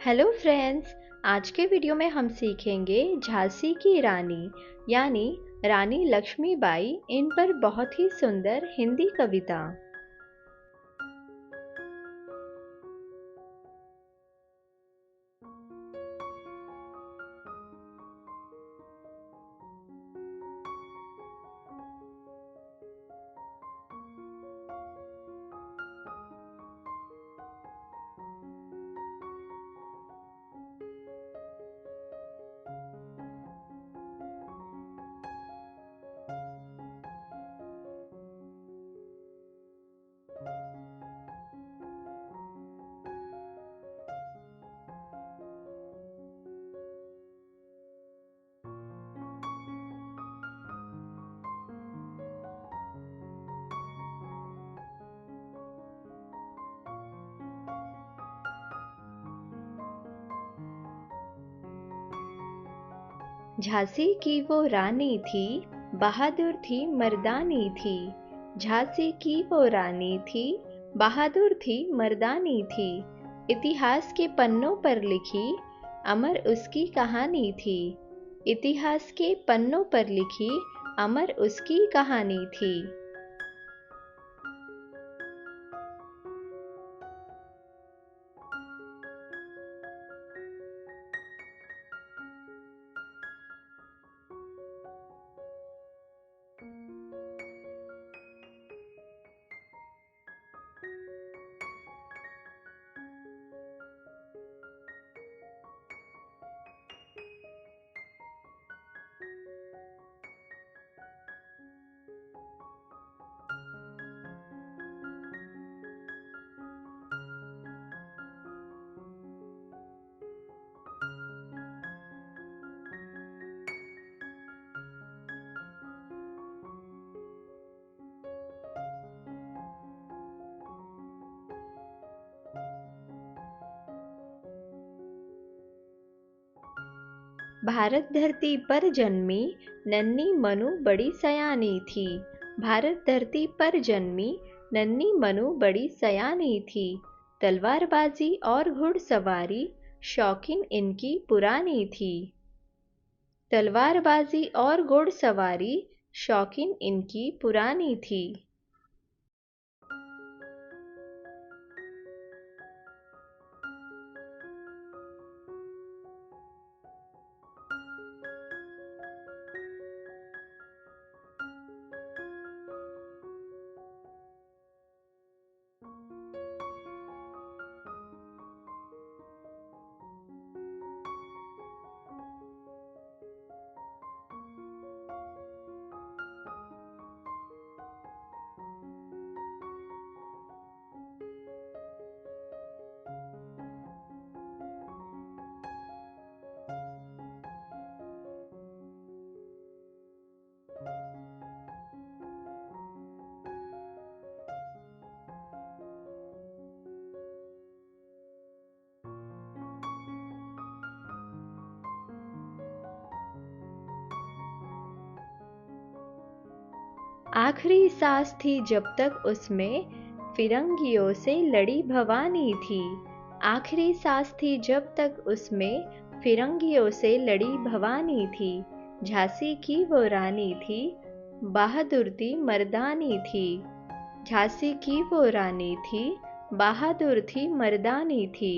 Hello friends. आज के video में हम सीखेंगे झांसी की रानी यानी रानी लक्ष्मीबाई इन पर बहुत ही सुंदर हिंदी कविता। झांसी की वो रानी थी, बहादुर थी मर्दानी थी। झांसी की वो रानी थी, बहादुर थी मर्दानी थी। इतिहास के पन्नों पर लिखी अमर उसकी कहानी थी। इतिहास के पन्नों पर लिखी अमर उसकी कहानी थी। भारत धरती पर जन्मी नन्ही मनु बड़ी सयानी थी। भारत धरती पर जन्मी नन्ही मनु बड़ी सयानी थी। तलवारबाजी और घुड़सवारी शौकीन इनकी पुरानी थी। तलवारबाजी और घुड़सवारी शौकीन इनकी पुरानी थी। आखिरी सांस थी जब तक उसमें फिरंगियों से लड़ी भवानी थी। आखिरी सांस थी जब तक उसमें फिरंगियों से लड़ी भवानी थी। झांसी की वो रानी थी, बहादुर थी मर्दानी थी। झांसी की वो रानी थी, बहादुर थी मर्दानी थी।